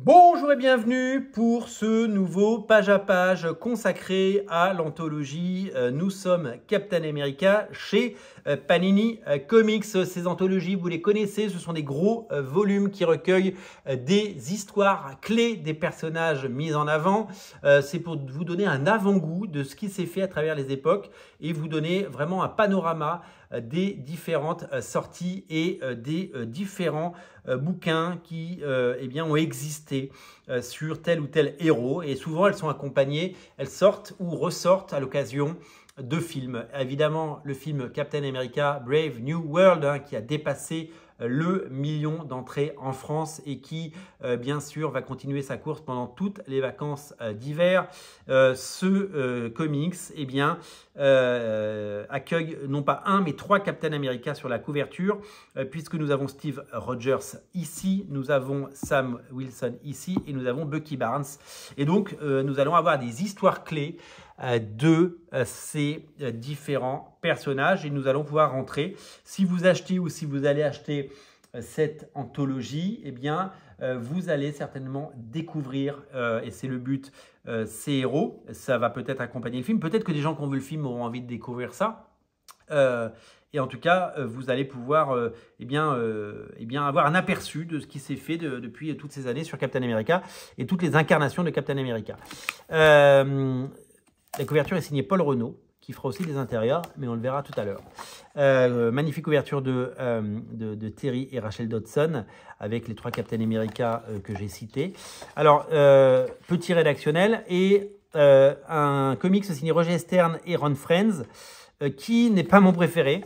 Bonjour et bienvenue pour ce nouveau page à page consacré à l'anthologie Nous sommes Captain America chez Panini Comics. Ces anthologies, vous les connaissez, ce sont des gros volumes qui recueillent des histoires clés des personnages mis en avant. C'est pour vous donner un avant-goût de ce qui s'est fait à travers les époques et vous donner vraiment un panorama des différentes sorties et des différents bouquins qui ont existé sur tel ou tel héros. Et souvent, elles sont accompagnées, elles sortent ou ressortent à l'occasion de films. Évidemment, le film Captain America Brave New World qui a dépassé le million d'entrées en France et qui, bien sûr, va continuer sa course pendant toutes les vacances d'hiver. Ce comics, accueille non pas un, mais 3 Captain America sur la couverture, puisque nous avons Steve Rogers ici, nous avons Sam Wilson ici et nous avons Bucky Barnes. Et donc, nous allons avoir des histoires clés de ces différents personnages et nous allons pouvoir rentrer. Si vous achetez ou si vous allez acheter cette anthologie, vous allez certainement découvrir, et c'est le but, ces héros. Ça va peut-être accompagner le film. Peut-être que des gens qui ont vu le film auront envie de découvrir ça. Et en tout cas, vous allez pouvoir avoir un aperçu de ce qui s'est fait depuis toutes ces années sur Captain America et toutes les incarnations de Captain America. La couverture est signée Paul Renaud, qui fera aussi des intérieurs, mais on le verra tout à l'heure. Magnifique couverture de Terry et Rachel Dodson, avec les 3 Captain America que j'ai cités. Alors, petit rédactionnel, et un comics signé Roger Stern et Ron Frenz, qui n'est pas mon préféré,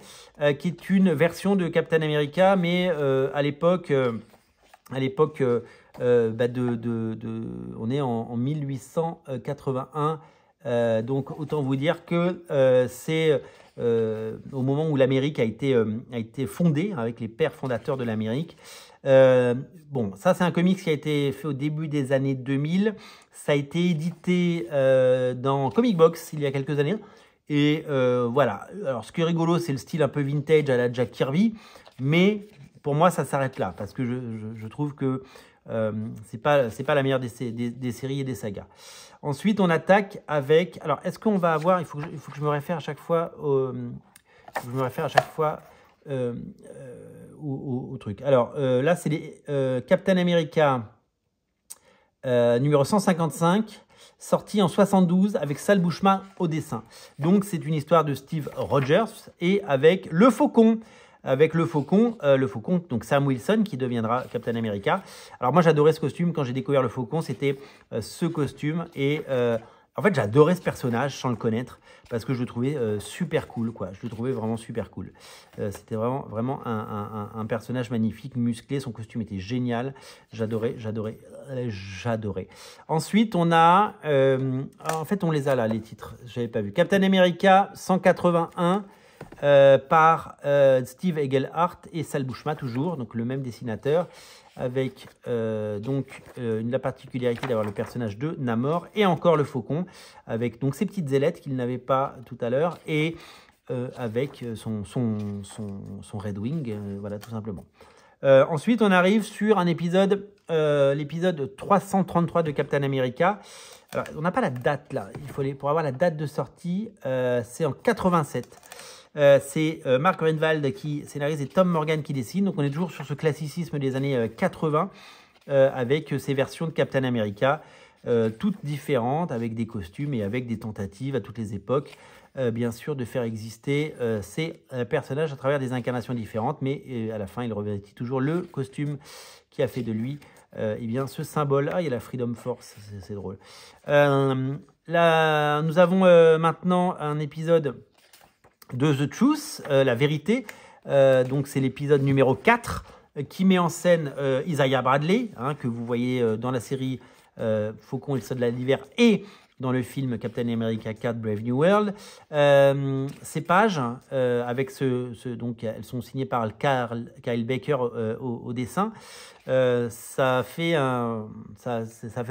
qui est une version de Captain America, mais à l'époque, on est en 1881. Donc autant vous dire que c'est au moment où l'Amérique a été fondée, avec les pères fondateurs de l'Amérique. Bon, ça c'est un comics qui a été fait au début des années 2000. Ça a été édité dans Comic Box il y a quelques années. Et voilà. Alors ce qui est rigolo, c'est le style un peu vintage à la Jack Kirby. Mais pour moi, ça s'arrête là. Parce que je trouve que c'est pas la meilleure des séries et des sagas. Ensuite, on attaque avec... Alors, est-ce qu'on va avoir... Il faut que je me réfère à chaque fois au truc. Alors, là, c'est les Captain America numéro 155, sorti en 72 avec Sal Buscema au dessin. Donc, c'est une histoire de Steve Rogers et avec le Faucon. Avec le Faucon, donc Sam Wilson qui deviendra Captain America. Alors moi j'adorais ce costume, quand j'ai découvert le Faucon, c'était ce costume et en fait j'adorais ce personnage sans le connaître parce que je le trouvais super cool, quoi. Je le trouvais vraiment super cool. C'était vraiment un personnage magnifique, musclé, son costume était génial, j'adorais. Ensuite on a, en fait on les a là les titres, j'avais pas vu. Captain America 181. Par Steve Englehart et Sal Buscema toujours, donc le même dessinateur, avec la particularité d'avoir le personnage de Namor et encore le Faucon, avec donc ces petites ailettes qu'il n'avait pas tout à l'heure et avec son Red Wing, voilà tout simplement. Ensuite, on arrive sur un épisode, l'épisode 333 de Captain America. Alors, on n'a pas la date là, pour avoir la date de sortie, c'est en 87. C'est Mark Renwald qui scénarise et Tom Morgan qui dessine. Donc on est toujours sur ce classicisme des années 80 avec ces versions de Captain America toutes différentes, avec des costumes et avec des tentatives à toutes les époques, bien sûr, de faire exister ces personnages à travers des incarnations différentes. Mais à la fin, il revêtit toujours le costume qui a fait de lui ce symbole. Ah, il y a la Freedom Force, c'est drôle. Là, nous avons maintenant un épisode de The Truth, la vérité. Donc c'est l'épisode numéro 4 qui met en scène Isaiah Bradley, que vous voyez dans la série Faucon et le soldat de l'hiver et dans le film Captain America 4 Brave New World. Ces pages, avec donc elles sont signées par Kyle Baker au dessin. Ça fait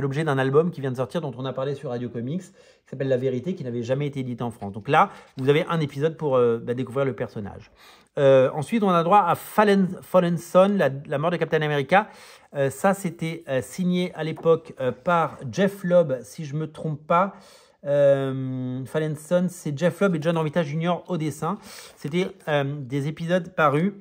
l'objet d'un album qui vient de sortir, dont on a parlé sur Radio Comics, qui s'appelle La Vérité, qui n'avait jamais été édité en France. Donc là, vous avez un épisode pour découvrir le personnage. Ensuite, on a droit à Fallen Son, la mort de Captain America. Ça, c'était signé à l'époque par Jeff Lobb, si je ne me trompe pas. Fallen Son, c'est Jeff Lobb et John Romita Jr. au dessin. C'était des épisodes parus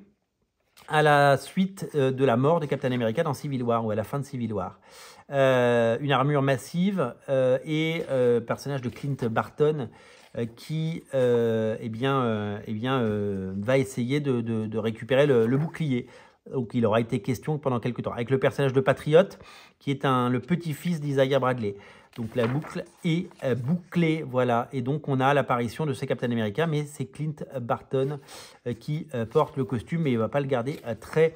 à la suite de la mort de Captain America dans Civil War, ou à la fin de Civil War. Une armure massive et personnage de Clint Barton qui va essayer de récupérer le bouclier. Donc il aura été question pendant quelques temps, avec le personnage de Patriote, qui est le petit-fils d'Isaiah Bradley. Donc la boucle est bouclée, voilà. Et donc on a l'apparition de ce Captain America, mais c'est Clint Barton qui porte le costume, mais il ne va pas le garder très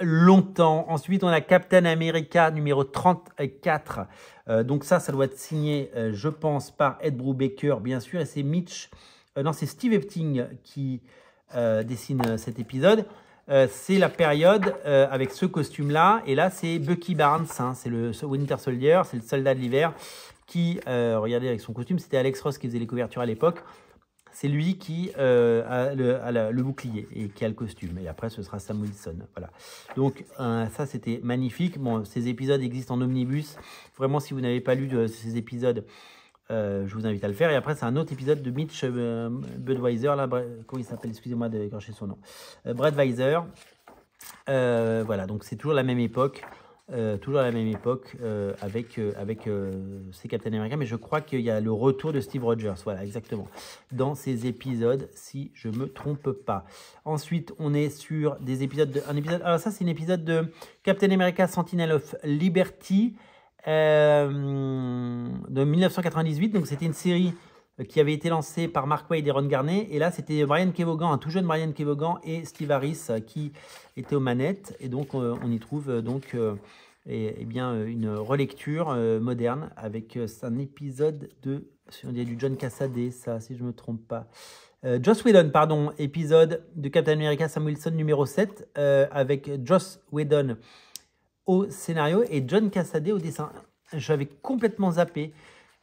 longtemps. Ensuite, on a Captain America numéro 34. Donc ça doit être signé, je pense, par Ed Brubaker, bien sûr. Et c'est c'est Steve Epting qui dessine cet épisode. C'est la période avec ce costume-là. Et là, c'est Bucky Barnes, hein, c'est le Winter Soldier, c'est le soldat de l'hiver qui, regardez avec son costume, c'était Alex Ross qui faisait les couvertures à l'époque. C'est lui qui a le bouclier et qui a le costume. Et après, ce sera Sam Wilson. Voilà. Donc, ça, c'était magnifique. Bon, ces épisodes existent en omnibus. Vraiment, si vous n'avez pas lu ces épisodes, je vous invite à le faire. Et après, c'est un autre épisode de Mitch Budweiser. Là, comment il s'appelle? Excusez-moi de écorcher son nom. Brett Weiser. Voilà, donc c'est toujours la même époque. Avec ces Captain America, mais je crois qu'il y a le retour de Steve Rogers, voilà, exactement, dans ces épisodes, si je me trompe pas. Ensuite, on est sur des épisodes alors ça, c'est un épisode de Captain America Sentinel of Liberty de 1998, donc c'était une série qui avait été lancé par Mark Waid et Ron Garney. Et là, c'était Brian Kevogan, un tout jeune Brian Kevogan, et Steve Harris qui étaient aux manettes. Et donc, on y trouve une relecture moderne avec un épisode du John Cassaday, ça, si je ne me trompe pas. Joss Whedon, pardon, épisode de Captain America Sam Wilson numéro 7, avec Joss Whedon au scénario et John Cassaday au dessin. J'avais complètement zappé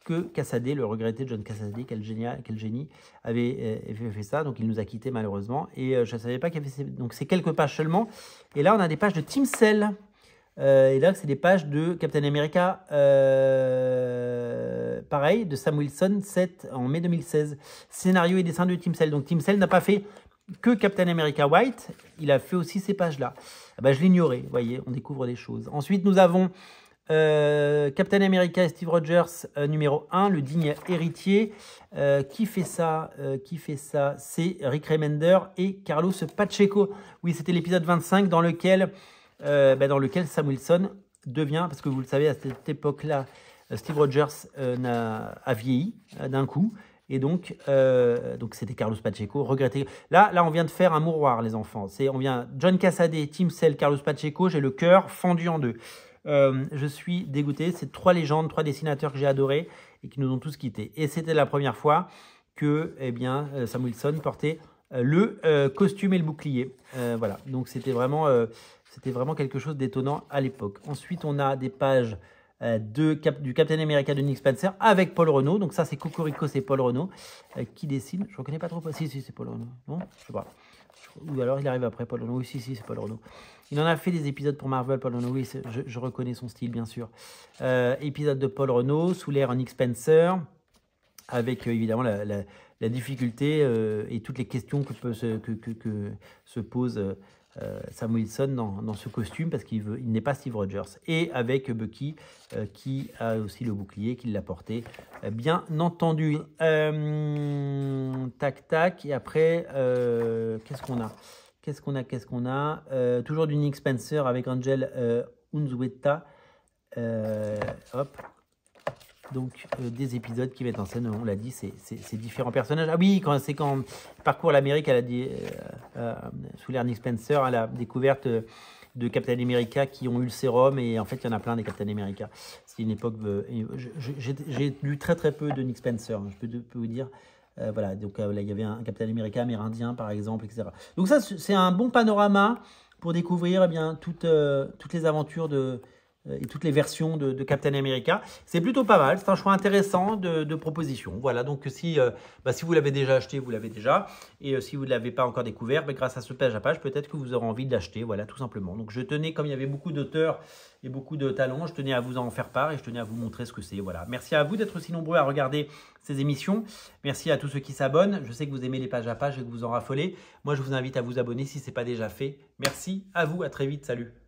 que Cassaday, le regretté John Cassaday, quel génie, avait fait ça. Donc, il nous a quittés malheureusement. Et je ne savais pas qu'il y avait donc, c'est quelques pages seulement. Et là, on a des pages de Team Cell. Et là, c'est des pages de Captain America, pareil, de Sam Wilson, 7 en mai 2016. Scénario et dessin de Team Cell. Donc, Team Cell n'a pas fait que Captain America White. Il a fait aussi ces pages-là. Ah ben, je l'ignorais. Vous voyez, on découvre des choses. Ensuite, nous avons Captain America et Steve Rogers numéro 1, le digne héritier. Qui fait ça c'est Rick Remender et Carlos Pacheco. Oui, c'était l'épisode 25 dans lequel Sam Wilson devient, parce que vous le savez, à cette époque-là, Steve Rogers a vieilli d'un coup. Et donc c'était Carlos Pacheco, regretté. Là, on vient de faire un mouroir, les enfants. On vient John Cassaday, Team Cell, Carlos Pacheco. J'ai le cœur fendu en deux. Je suis dégoûté. C'est 3 légendes, 3 dessinateurs que j'ai adorés et qui nous ont tous quittés. Et c'était la première fois que Sam Wilson portait le costume et le bouclier. Voilà. Donc c'était vraiment quelque chose d'étonnant à l'époque. Ensuite, on a des pages du Captain America de Nick Spencer avec Paul Renault. Donc ça, c'est Cocorico, c'est Paul Renault qui dessine. Je ne reconnais pas trop. Si, c'est Paul Renault. Non, je sais pas. Ou alors il arrive après Paul Renault. Oui, si, c'est Paul Renault. Il en a fait des épisodes pour Marvel, Paul Renault. Oui, je reconnais son style, bien sûr. Épisode de Paul Renault, sous l'ère Nick Spencer, avec évidemment la difficulté et toutes les questions que se pose Sam Wilson dans ce costume, parce qu'il n'est pas Steve Rogers. Et avec Bucky, qui a aussi le bouclier, qui l'a porté, bien entendu. Tac, tac. Et après, qu'est-ce qu'on a toujours du Nick Spencer avec Angel Unzueta. Hop. Donc, des épisodes qui mettent en scène, on l'a dit, c'est différents personnages. Ah oui, quand il parcourt l'Amérique, elle a dit, sous l'ère Nick Spencer, à la découverte de Captain America qui ont eu le sérum, et en fait, il y en a plein des Captain America. C'est une époque... j'ai lu très très peu de Nick Spencer, je peux vous dire. Voilà, donc là, il y avait un Captain America amérindien, par exemple, etc. Donc ça, c'est un bon panorama pour découvrir toutes les aventures de et toutes les versions de Captain America. C'est plutôt pas mal, c'est un choix intéressant de proposition. Voilà, donc si vous l'avez déjà acheté, vous l'avez déjà. Et si vous ne l'avez pas encore découvert, grâce à ce page à page, peut-être que vous aurez envie de l'acheter, voilà, tout simplement. Donc je tenais, comme il y avait beaucoup d'auteurs et beaucoup de talents, je tenais à vous en faire part et je tenais à vous montrer ce que c'est. Voilà. Merci à vous d'être aussi nombreux à regarder ces émissions. Merci à tous ceux qui s'abonnent. Je sais que vous aimez les pages à page et que vous en raffolez. Moi, je vous invite à vous abonner si ce n'est pas déjà fait. Merci à vous, à très vite, salut.